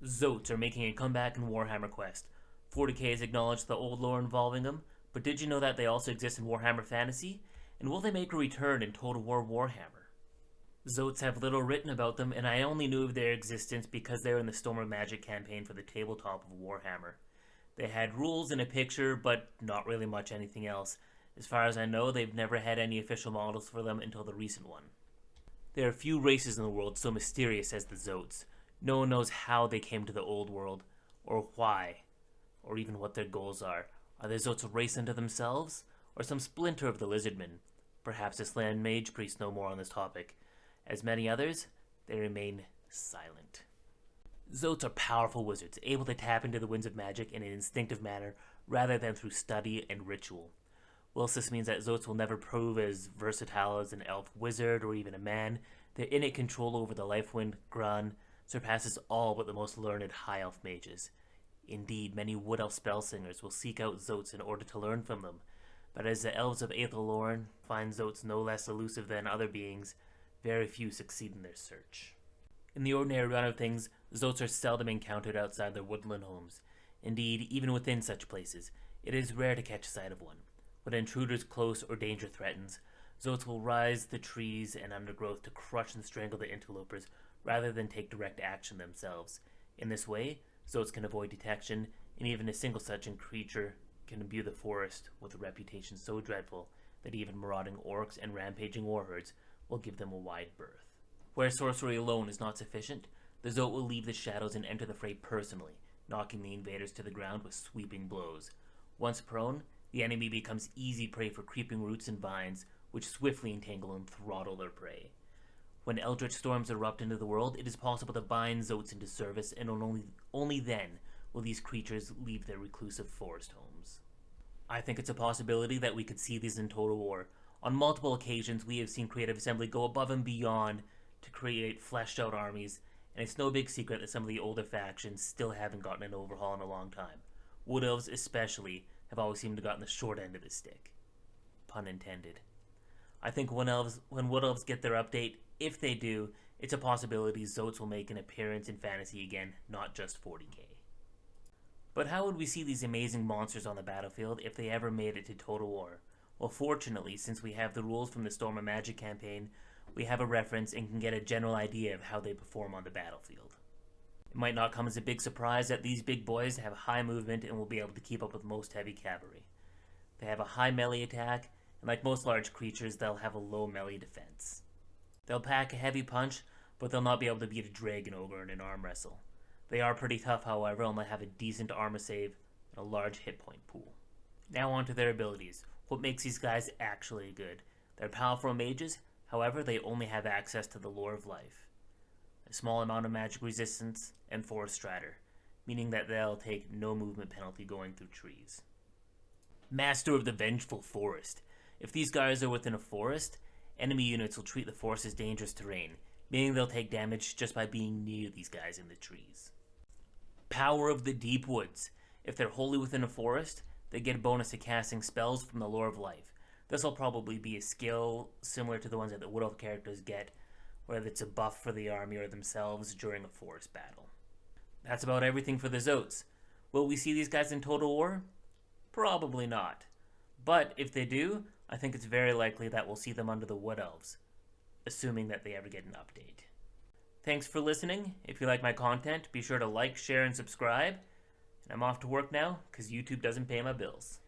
Zoats are making a comeback in Warhammer Quest. 40k has acknowledged the old lore involving them, but did you know that they also exist in Warhammer Fantasy? And will they make a return in Total War Warhammer? Zoats have little written about them, and I only knew of their existence because they were in the Storm of Magic campaign for the tabletop of Warhammer. They had rules and a picture, but not really much anything else. As far as I know, they've never had any official models for them until the recent one. There are few races in the world so mysterious as the Zoats. No one knows how they came to the old world, or why, or even what their goals are. Are the Zoats a race unto themselves, or some splinter of the Lizardmen? Perhaps the Slan Mage priests know more on this topic. As many others, they remain silent. Zoats are powerful wizards, able to tap into the winds of magic in an instinctive manner rather than through study and ritual. Whilst this means that Zoats will never prove as versatile as an elf wizard or even a man, their innate control over the life wind, Grun, surpasses all but the most learned high elf mages. Indeed, many wood elf spellsingers will seek out Zoats in order to learn from them, but as the elves of Aethelorn find Zoats no less elusive than other beings, very few succeed in their search. In the ordinary run of things, Zoats are seldom encountered outside their woodland homes. Indeed, even within such places, it is rare to catch sight of one. When intruders close or danger threatens, Zoats will rise the trees and undergrowth to crush and strangle the interlopers rather than take direct action themselves. In this way, Zoats can avoid detection, and even a single such creature can imbue the forest with a reputation so dreadful that even marauding orcs and rampaging warherds will give them a wide berth. Where sorcery alone is not sufficient, the Zoat will leave the shadows and enter the fray personally, knocking the invaders to the ground with sweeping blows. Once prone, the enemy becomes easy prey for creeping roots and vines, which swiftly entangle and throttle their prey. When eldritch storms erupt into the world, it is possible to bind Zoats into service, and only then will these creatures leave their reclusive forest homes. I think it's a possibility that we could see these in Total War. On multiple occasions, we have seen Creative Assembly go above and beyond to create fleshed-out armies, and it's no big secret that some of the older factions still haven't gotten an overhaul in a long time. Wood Elves, especially, have always seemed to have gotten the short end of the stick. Pun intended. I think when Wood Elves get their update, if they do, it's a possibility Zoats will make an appearance in Fantasy again, not just 40k. But how would we see these amazing monsters on the battlefield if they ever made it to Total War? Well, fortunately, since we have the rules from the Storm of Magic campaign, we have a reference and can get a general idea of how they perform on the battlefield. It might not come as a big surprise that these big boys have high movement and will be able to keep up with most heavy cavalry. They have a high melee attack, and like most large creatures, they'll have a low melee defense. They'll pack a heavy punch, but they'll not be able to beat a dragon ogre in an arm wrestle. They are pretty tough, however, and they have a decent armor save and a large hit point pool. Now on to their abilities. What makes these guys actually good? They're powerful mages, however, they only have access to the lore of life. A small amount of magic resistance, and forest strider, meaning that they'll take no movement penalty going through trees. Master of the Vengeful Forest. If these guys are within a forest, enemy units will treat the forest as dangerous terrain, meaning they'll take damage just by being near these guys in the trees. Power of the Deep Woods. If they're wholly within a forest, they get a bonus to casting spells from the lore of life. This will probably be a skill similar to the ones that the Wood Elf characters get, whether it's a buff for the army or themselves during a forest battle. That's about everything for the Zoats. Will we see these guys in Total War? Probably not. But if they do, I think it's very likely that we'll see them under the Wood Elves, assuming that they ever get an update. Thanks for listening. If you like my content, be sure to like, share, and subscribe. And I'm off to work now, because YouTube doesn't pay my bills.